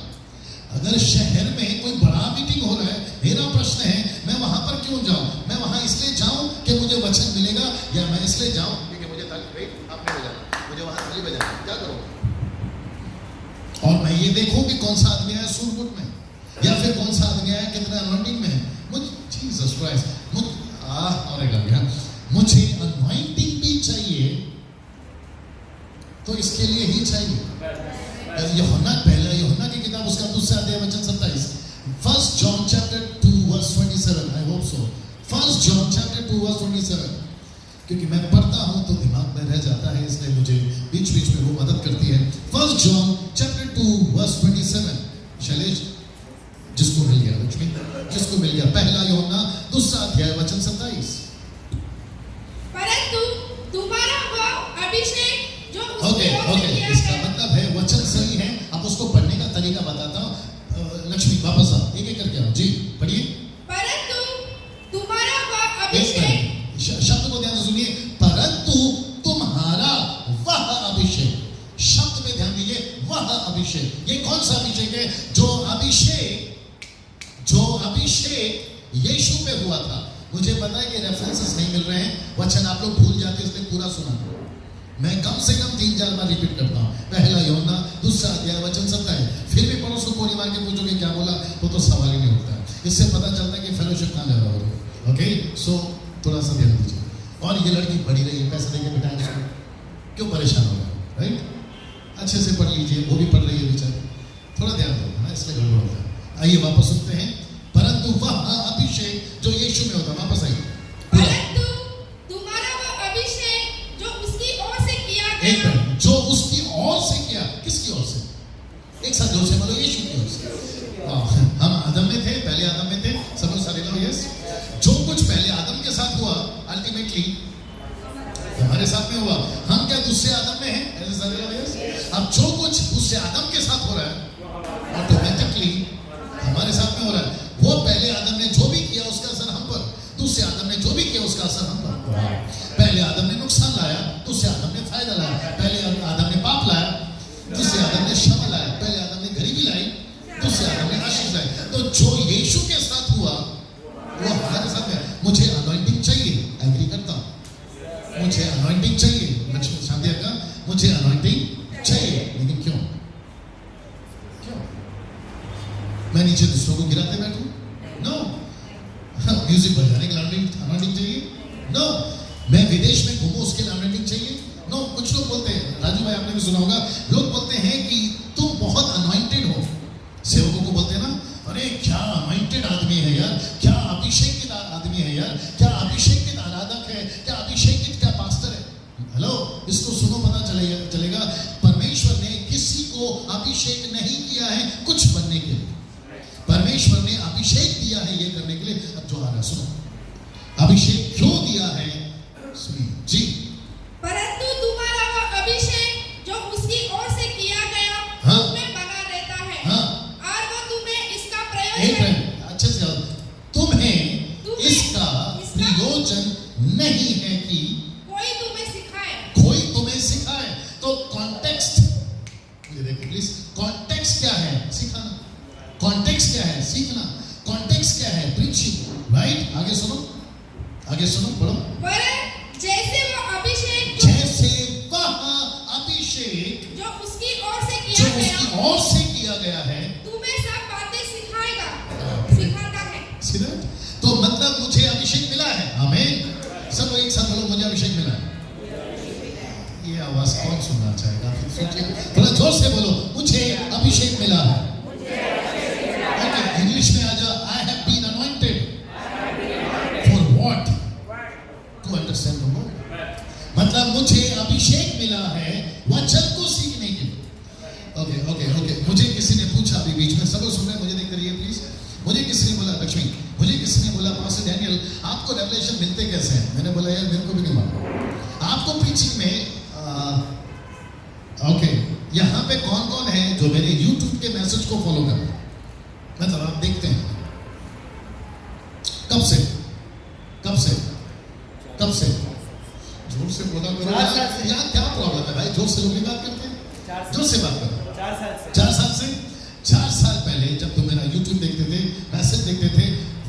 Speaker 1: अगर शहर में कोई बड़ा मीटिंग हो रहा है, मेरा प्रश्न है, मैं वहां पर क्यों जाऊं? मैं वहां इसलिए जाऊं कि मुझे वचन मिलेगा, या मैं इसलिए जाऊं क्योंकि मुझे ताली, वेट, आपने बजाना, मुझे वहां ताली बजाना, क्या करूं? और मैं ये देखूं कि कौन सा आदमी है सूरमुट में, या फिर कौन सा आदमी है कितना अनॉइंटिंग में है। मुझे जीसस क्राइस्ट, मुझे अनॉइंटिंग भी चाहिए, तो इसके लिए ही चाहिए। यूहन्ना की किताब, उसका 2 अध्याय वचन 27। 1 John chapter 2 verse 27, I hope so. 1 John chapter 2 verse 27, क्योंकि मैं पढ़ता हूं तो दिमाग में रह जाता है, इसलिए मुझे बीच बीच में वो मदद करती है। 1 John chapter 2 verse 27। शैलेश, जिसको मिल गया, लक्ष्मी, जिसको मिल गया, 1 यूहन्ना 2 अध्याय वचन 27।
Speaker 2: परंतु तुम्हारा वह अभिषेक जो
Speaker 1: ओके, इसका मतलब है वचन सही है। अब उसको पढ़ने का तरीका बताता हूँ। लक्ष्मी वापस आओ, एक एक करके आओ जी, पढ़िए।
Speaker 2: परंतु तुम्हारा वह अभिषेक,
Speaker 1: शब्द को ध्यान से सुनिए, परंतु तुम्हारा वह अभिषेक। शब्द में ध्यान दीजिए, वह अभिषेक। ये कौन सा अभिषेक है? जो अभिषेक यीशु पे हुआ था। मुझे पता है कि रेफरेंसेस नहीं मिल रहे हैं, वचन आप लोग भूल जाते, इसलिए पूरा सुना। मैं कम से कम 3-4 बार रिपीट करता हूँ। 1 यूहन्ना 2 अध्याय वचन 27। फिर भी पड़ोस को कोनी मार के पूछोगे क्या बोला, वो तो सवाल ही नहीं उठता है। इससे पता चलता है कि फेलोशिप कहाँ ज्यादा हो रही है। ओके, सो थोड़ा सा ध्यान दीजिए। और ये लड़की पढ़ी रही है, पैसे देके बिठाए इसको, क्यों परेशान हो रहा है? राइट, अच्छे से पढ़ लीजिए, वो भी पढ़ रही है बेचारी, थोड़ा ध्यान दो ना, इसलिए गड़बड़ होता है। आइए वापस सुनते हैं। परंतु वह अभिषेक जो यीशु में होता, वापस आइए।
Speaker 2: परंतु तुम्हारा वह अभिषेक जो उसकी ओर से किया गया,
Speaker 1: जो उसकी ओर से किया। किसकी ओर से? एक साथ जोर से बोलो, यीशु की ओर से। हम आदम में थे, पहले तो जो यीशु के साथ हुआ वो हमारे साथ है। मुझे अनॉइंटिंग चाहिए, एग्री करता हूं, मुझे अनॉइंटिंग चाहिए। लक्ष्मी शांति का मुझे अनॉइंटिंग चाहिए, लेकिन क्यों मैं नीचे दूसरों को गिराते बैठूं? नो। म्यूजिक बजाने के लिए अनॉइंटिंग चाहिए? नो। मैं विदेश में घूमूं उसके लिए अनॉइंटिंग चाहिए? नो। कुछ लोग बोलते हैं, राजू भाई आपने भी सुना होगा, लोग बोलते हैं कि तुम बहुत अनॉइंटेड हो। सेवकों को बोलते हैं ना, अरे क्या अनॉइंटेड आदमी है यार, क्या अभिषेकित आदमी है यार, क्या अभिषेकित आराधक है, क्या अभिषेकित क्या पास्टर है। हेलो, इसको सुनो, पता चलेगा परमेश्वर ने किसी को अभिषेक नहीं किया है कुछ बनने के लिए। परमेश्वर ने अभिषेक दिया है ये करने के लिए। अब जो आ रहा सुनो, अभिषेक क्यों दिया है सुनिए जी।
Speaker 2: परंतु तुम्हारा वह अभिषेक जो उसकी ओर से किया गया
Speaker 1: हाँ।
Speaker 2: तुम्हें बना रहता है।
Speaker 1: हाँ।
Speaker 2: और वो तुम्हें इसका
Speaker 1: एक
Speaker 2: प्रयोजन
Speaker 1: मिनट अच्छे से तुम्हें इसका प्रयोजन नहीं है कि
Speaker 2: कोई तुम्हें सिखाए।
Speaker 1: कोई तुम्हें सिखाए। तो कॉन्टेक्स्ट मुझे देखो प्लीज, कॉन्टेक्स्ट क्या है? सिखाना। कॉन्टेक्स्ट क्या है? सीखना। कॉन्टेक्स्ट क्या है? प्रीचिंग। राइट? आगे सुनो, आगे सुनो, पढ़ो।
Speaker 2: पर जैसे वो अभिषेक
Speaker 1: जैसे वह अभिषेक
Speaker 2: जो उसकी ओर से
Speaker 1: जो
Speaker 2: किया गया
Speaker 1: उसकी ओर से किया गया है
Speaker 2: तुम्हें सब बातें सिखाता है।
Speaker 1: सीधा। तो मतलब मुझे अभिषेक मिला है। आमीन। सब एक साथ बोलो, मुझे अभिषेक मिला है। ये आवाज कौन सुनना चाहेगा? फिर सोचिए, थोड़ा जोर से बोलो, मुझे अभिषेक मिला है। ओके, इंग्लिश में आ जाओ। I have been anointed for what? To understand the word. मतलब मुझे अभिषेक मिला है वचन को सीखने के लिए। Okay okay okay. मुझे किसी ने पूछा अभी बीच में, सब लोग सुन रहे हैं, मुझे देखते रहिए प्लीज। मुझे किसी ने बोला, लक्ष्मी, मुझे किसी ने बोला, पास्टर डैनियल आपको रेवलेशन मिलते कैसे हैं? मैंने बोला यार मेरे को भी नहीं मालूम। आपको प्रीचिंग में ओके, यहाँ पे कौन कौन है जो मेरे YouTube के मैसेज को फॉलो कर रहे हैं? मतलब आप देखते हैं कब से? कब से? कब से? जोर से बोला करो यार, क्या प्रॉब्लम है भाई? जोर से लोग नहीं बात करते हैं, जोर से बात करो।
Speaker 3: 4 साल से।
Speaker 1: 4 साल से? 4 साल पहले जब तुम मेरा YouTube देखते थे, मैसेज देखते थे,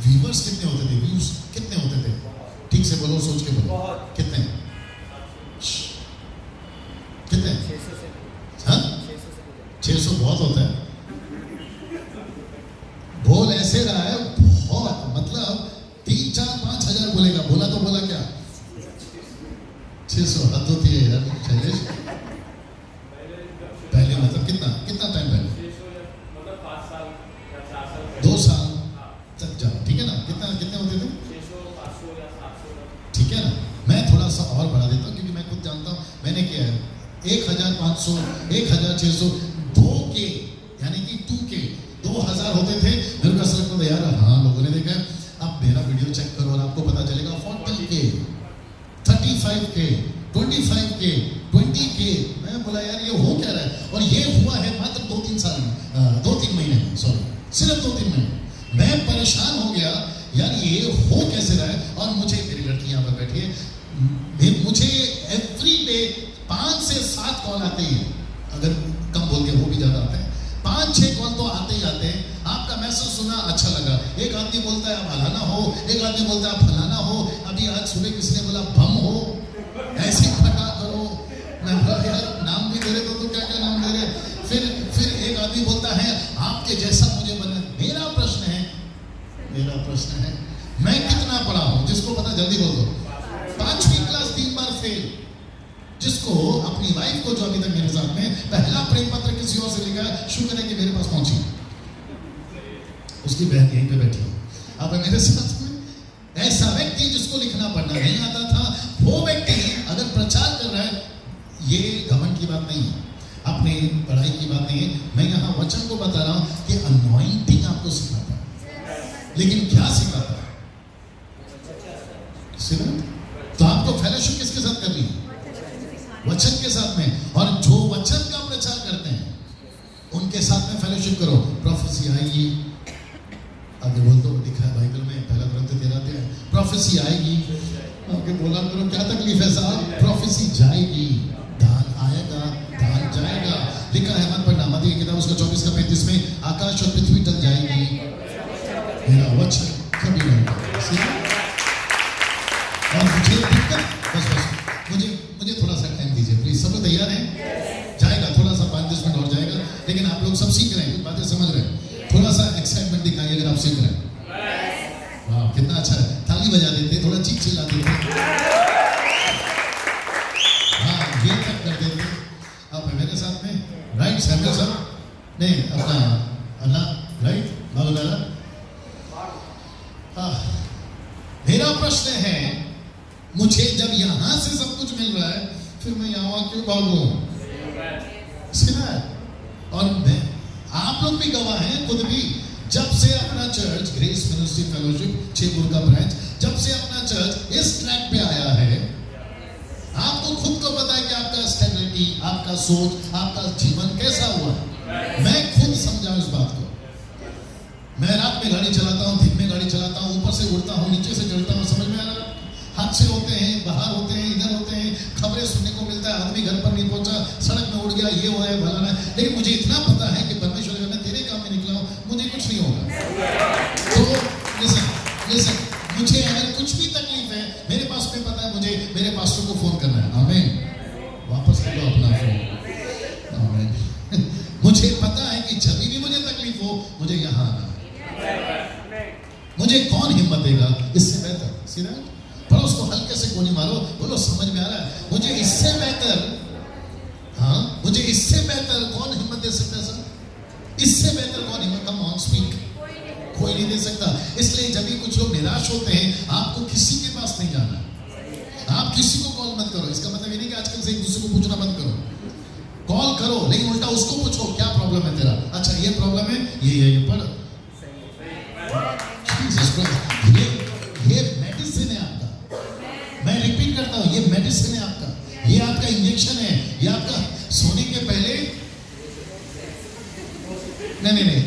Speaker 1: व्यूअर्स कितने होते थे? व्यूज कितने होते थे? ठीक से बोलो, सोच के बोलो।
Speaker 3: बहुत।
Speaker 1: कितने? कितने?
Speaker 3: 600 से।
Speaker 1: हाँ?
Speaker 3: 600 से।
Speaker 1: 600 बहुत होता है। बोल ऐसे रहा है बहुत, मतलब 3, 4, 5 हजार बोलेगा। बोला तो बोला क्या? 600 हद होती है यार शैलेश। पहले मतलब कितना टाइम पहले? 2 साल तक जाओ, ठीक है ना? कितने होते थे? ठीक है ना? मैं थोड़ा सा और बढ़ा देता हूँ क्योंकि मैं खुद जानता हूँ, मैंने किया है। 1500, 1600, 2K यानी कि 2K 2000 होते थे। मेरे को ऐसा लगता था यार, हाँ लोगों ने देखा है। अब मेरा वीडियो चेक करो और आपको पता चलेगा 40K, 35K, 25K, 20K। मैं बोला यार ये हो क्या रहा है? और ये हुआ है मात्र 2-3 साल में, 2-3 महीने में, सॉरी सिर्फ 2-3 महीने। मैं परेशान हो गया यार, ये हो कैसे रहा है? और मुझे, मेरी लड़की यहाँ पर बैठी है, मुझे एवरी डे 5 से 7 कॉल आते ही है। अगर कम बोल के वो भी ज्यादा आते हैं, 5-6 कॉल तो आते ही आते हैं। आपका मैसेज सुना, अच्छा लगा। एक आदमी बोलता है आप फलाना हो, एक आदमी बोलता है आप फलाना हो। अभी आज सुबह किसी ने बोला बम हो, ऐसे फटा करो। मैं बोला यार नाम भी दे रहे तो क्या क्या नाम दे रहे? फिर एक आदमी बोलता है आपके जैसा मुझे बनना। मेरा प्रश्न है मैं कितना पढ़ा हूं? जिसको पता जल्दी बोल दो। 5वीं क्लास 3 बार फेल। जिसको अपनी वाइफ को, जो अभी तक मेरे साथ में, पहला प्रेम पत्र किसी और से लिखा, शुक्र है कि मेरे पास पहुंची। उसकी बहन यहीं पे बैठी है, अब मेरे साथ में। ऐसा व्यक्ति जिसको लिखना पढ़ना नहीं आता था, वो व्यक्ति अगर प्रचार कर रहा है, ये घमंड की बात नहीं है, अपने पढ़ाई की बात नहीं है। मैं यहाँ वचन को बता रहा हूं कि अनॉइंटिंग आपको सिखाता है, लेकिन क्या सिखाता है? तो आपको फेलोशिप किसके साथ करनी है? वचन के साथ में। और जो वचन का प्रचार करते हैं उनके साथ में फेलोशिप करो। प्रोफेसी आएगी, आगे बोल दो, लिखा है बाइबल में, पहला ग्रंथ 13 अध्याय, प्रोफेसी आएगी। आगे बोला करो, क्या तकलीफ है साहब? प्रोफेसी जाएगी, दान आएगा, दान जाएगा। लिखा है मत पढ़ना, मत्ती की किताब उसका 24 का 35 में, आकाश और पृथ्वी टल जाएगी आप सीख रहे हैं। वाह, कितना अच्छा है। ताली बजा देते, थोड़ा चीख चिल्ला देते, हाँ ये तक कर देते। आप मेरे साथ में, राइट सैमुअल सर, नहीं अपना अन्ना, राइट बाबूलाला। मेरा प्रश्न है, मुझे जब यहां से सब कुछ मिल रहा है, फिर मैं यहां क्यों भागूं? सुना है? और मैं, आप लोग भी गवाह हैं, खुद भी। जब से अपना church grace ministry fellowship Chembur का ब्रांच, जब से अपना चर्च इस ट्रैक पे आया है, आपको खुद को पता है कि आपका स्टेबिलिटी, आपका सोच, आपका जीवन कैसा हुआ है। मैं खुद समझा इस बात को। मैं रात में गाड़ी चलाता हूँ, दिन में गाड़ी चलाता हूँ, ऊपर से उड़ता हूँ, नीचे से चढ़ता हूँ, समझ में आ रहा है? हादसे होते हैं, बाहर होते हैं, इधर होते हैं, खबरें सुनने को मिलता है, आदमी घर पर नहीं पहुंचा, सड़क में उड़ गया, ये हो रहा है, भला है। लेकिन मुझे इतना पता है कि परमेश्वर का मैं तेरे काम में निकला हूँ, मुझे कुछ नहीं होगा। तो लिसन, मुझे अगर कुछ भी तकलीफ है, मेरे पास में पता है, मुझे मेरे पास्टर को फोन करना है। आमीन। वापस ले लो अपना फोन। आमीन। मुझे पता है कि जब भी मुझे तकलीफ हो, मुझे यहाँ आना है। मुझे कौन हिम्मत देगा इससे बेहतर? सीधा पर उसको हल्के से गोली मारो, बोलो समझ में आ रहा है? मुझे इससे बेहतर, हाँ मुझे इससे बेहतर कौन हिम्मत दे सकता है सर? इससे बेहतर कौन हिम्मत? कम ऑन स्पीक, कोई नहीं दे सकता। इसलिए जब भी कुछ लोग निराश होते हैं, आपको किसी के पास नहीं जाना। आप किसी को कॉल मत करो। इसका मतलब ये नहीं कि आजकल से एक दूसरे को पूछना बंद करो। कॉल करो, लेकिन उल्टा उसको पूछो क्या प्रॉब्लम है तेरा? अच्छा ये प्रॉब्लम है, ये पढ़। ये मेडिसिन है आपका। मैं रिपीट करता हूं, ये मेडिसिन है आपका, ये आपका इंजेक्शन है, ये आपका सोने के पहले नहीं,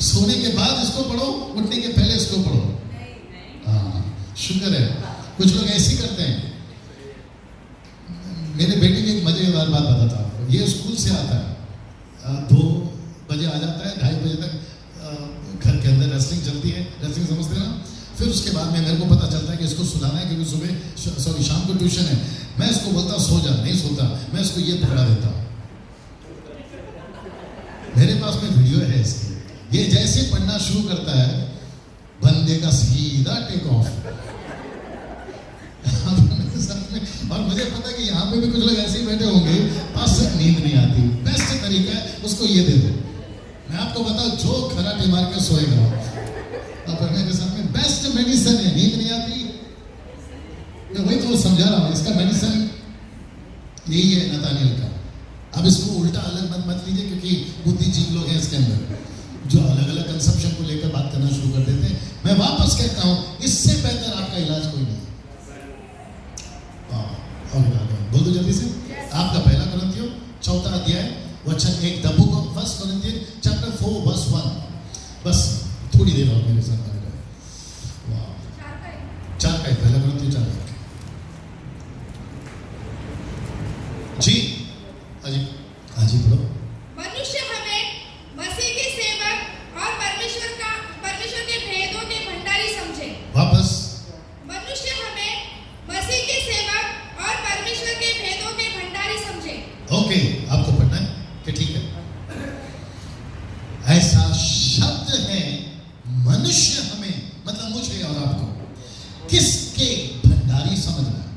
Speaker 1: सोने के बाद इसको पढ़ो, उठने के पहले इसको पढ़ो। हाँ शुक्र है, कुछ लोग ऐसे ही करते हैं। मेरे बेटे की एक मजेदार बात बताता हूँ। ये स्कूल से आता है, 2 बजे आ जाता है, 2:30 बजे तक घर के अंदर रेसलिंग चलती है। रेसलिंग समझते हैं ना? फिर उसके बाद में मेरे को पता चलता है कि इसको सुलाना है, क्योंकि सुबह शाम को ट्यूशन है। मैं इसको बोलता सो जा, नहीं सोता, मैं इसको ये पकड़ा देता हूँ। मेरे पास में वीडियो है इसकी। ये जैसे पढ़ना शुरू करता है, बंदे का सीधा टेक ऑफ। और मुझे पता है कि यहाँ पे भी कुछ लोग ऐसे ही बैठे होंगे, पास से नींद नहीं आती। बेस्ट तरीका है, उसको ये दे दो। मैं आपको बताऊं, जो खराटे मार के सोएगा, अब मेरे साथ में बेस्ट मेडिसिन है। नींद नहीं आती, मैं वही तो समझा रहा हूँ। इसका मेडिसिन यही है नतानियल का। अब इसको उल्टा अलग मत लीजिए, क्योंकि बुद्धिजीवी लोग हैं इसके अंदर, जो अलग अलग कंसेप्शन को लेकर बात करना शुरू कर देते हैं। मैं वापस कहता हूँ, इससे बेहतर आपका इलाज कोई नहीं। बोल दो जल्दी से। आपका 1 कोरिन्थियों 4 अध्याय वचन 1, the book of 1 Corinthians chapter 4 verse 1। बस थोड़ी देर और मेरे साथ बने रहे। वाह, 4 का 1 कोरिन्थियों 4 जी। हाजी बोलो।
Speaker 2: मनुष्य हमें मसीह के सेवक और परमेश्वर के भेदों के भंडारी समझे।
Speaker 1: वापस।
Speaker 2: मनुष्य हमें मसीह के सेवक और परमेश्वर के भेदों के भंडारी समझे।
Speaker 1: ओके, आपको पढ़ना है कि ठीक है? ऐसा शब्द है, मनुष्य हमें, मतलब मुझे और आपको, किसके भंडारी समझना है?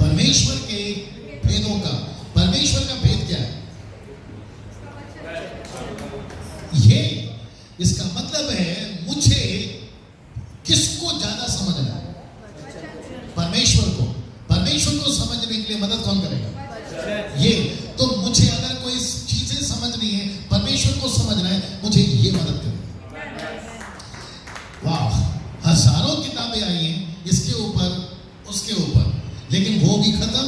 Speaker 1: परमेश्वर के भेदों का। परमेश्वर का भेद क्या है? ये इसका मतलब है, मुझे किसको ज्यादा समझना है? परमेश्वर को। परमेश्वर को समझने के लिए मदद कौन करेगा? ये तो मुझे अगर कोई चीजें समझनी है, परमेश्वर को समझना है, मुझे ये मदद करेगा। वाह, हजारों किताबें आई हैं इसके ऊपर, उसके ऊपर, लेकिन वो भी खत्म